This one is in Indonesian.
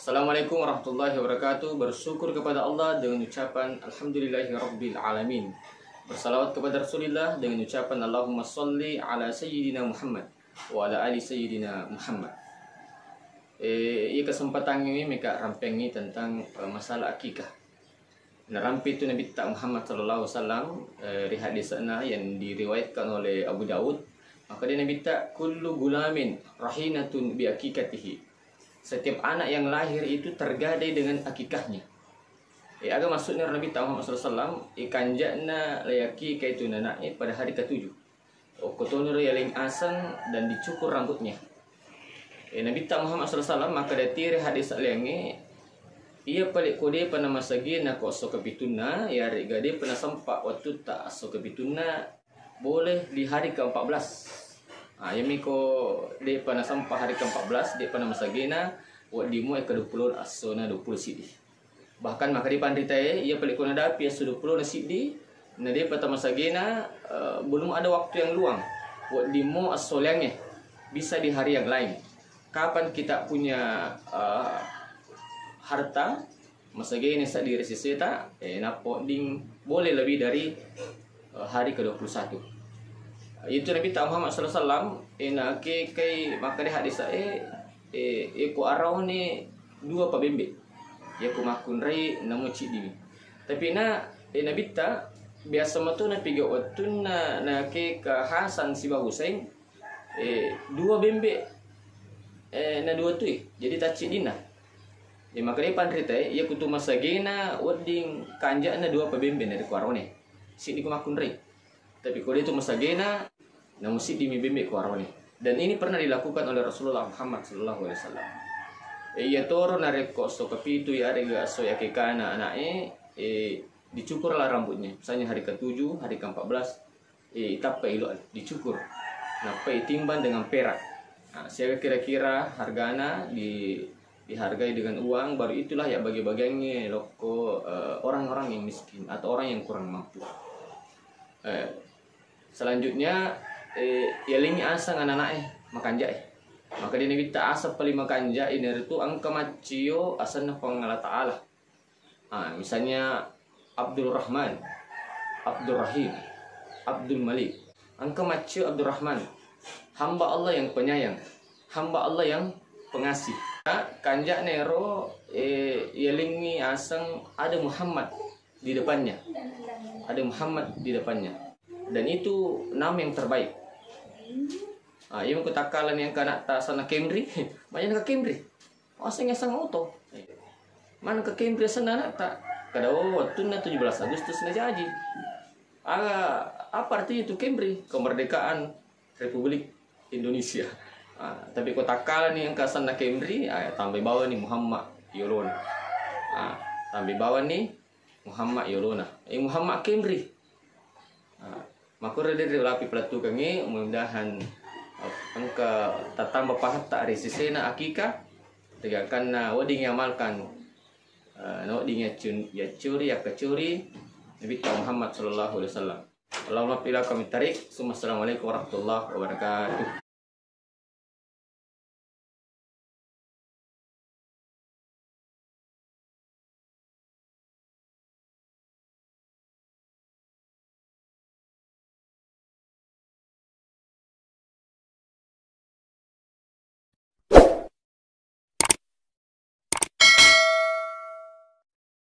Assalamualaikum warahmatullahi wabarakatuh. Bersyukur kepada Allah dengan ucapan Alhamdulillahirabbil alamin. Bersalawat kepada Rasulullah dengan ucapan Allahumma sholli ala sayyidina Muhammad wa ala ali sayyidina Muhammad. Ia kesempatan ini mereka rampengi tentang masalah akikah. Narampi itu Nabi Muhammad sallallahu alaihi wasallam di hadis sana yang diriwayatkan oleh Abu Daud. Maka dia Nabi kullu gulamin rahinatun bi akikatihi. Setiap anak yang lahir itu tergadai dengan akikahnya. Agak maksudnya Nabi Muhammad SAW ikanjana layaki kaitu nanai pada hari ke-7. Kotonur yaling asan dan dicukur rambutnya. Nabi Muhammad SAW maka datiri hadis aliangi ia pelik kode pada masa gina ko so kapituna ya regade pernah sempak waktu tak so kapituna boleh di hari ke-14. Yamiko dia pada sampah hari ke-14 dia pada masa gina wad dimu ke-20 asona 20 sidi. Bahkan maka di pandritai ia pelik kuna dapi 20 sidi na dia pada masa gina belum ada waktu yang luang wad dimu asolangnya bisa di hari yang lain. Kapan kita punya harta masa gini sa diri sisita napo ding boleh lebih dari hari ke-21. Itu Nabi Muhammad SAW kai maka di hadis ko araw ni dua pa bembe ya ko makun rai namo cidi tapi Nabi ta biasa mato na piga watun na ke ka Hasan si Ba Husain dua bembe na dua tu jadi ta cidina maka di pandrita ya kutu masagena wading kanja na dua pa bembe na ko araw ni si di ko makun rai tapi kalau itu masagena na mesti dimibimik ko araw ni. Dan ini pernah dilakukan oleh Rasulullah Muhammad sallallahu alaihi wasallam. Ia toro nareko so kapitu ya rega so ya kekana anake dicukurlah rambutnya. Misalnya hari ke-7, hari ke-14 itapa ilo dicukur. Nah, timbang dengan perak. Nah, saya kira-kira hargana dihargai dengan uang baru itulah ya bagi-bagiannya loko orang-orang yang miskin atau orang yang kurang mampu. Selanjutnya yalingi asa anak makanja maka dia Nabi asa paling makanja ini itu angka macio asana pangala taala. Misalnya Abdul Rahman, Abdul Rahim, Abdul Malik. Angka macio Abdul Rahman, hamba Allah yang penyayang, hamba Allah yang pengasih. Kanja nero yalingi asang ada Muhammad di depannya, ada Muhammad di depannya, dan itu nama yang terbaik. Yung kutakalan yang kana ta sana Camry, banyak ke Camry. Asing sang auto. Mana ke Camry sana ta? Kada waktu na 17 Agustus na jadi. Apa artinya itu Camry? Kemerdekaan Republik Indonesia. Tapi kutakalan yang ke sana Camry, tambah bawah nih Muhammad Yolona. Tambah bawah nih Muhammad Yolona. Muhammad Camry. Maka dari lapi pelatu kami mudah-mudahan angka tatambah pahat tak resisena akika tegakkan wading amalkan wading ya curi ya kecuri Nabi Muhammad sallallahu alaihi wasallam. Allahumma pila kami tarik. Assalamualaikum warahmatullahi wabarakatuh.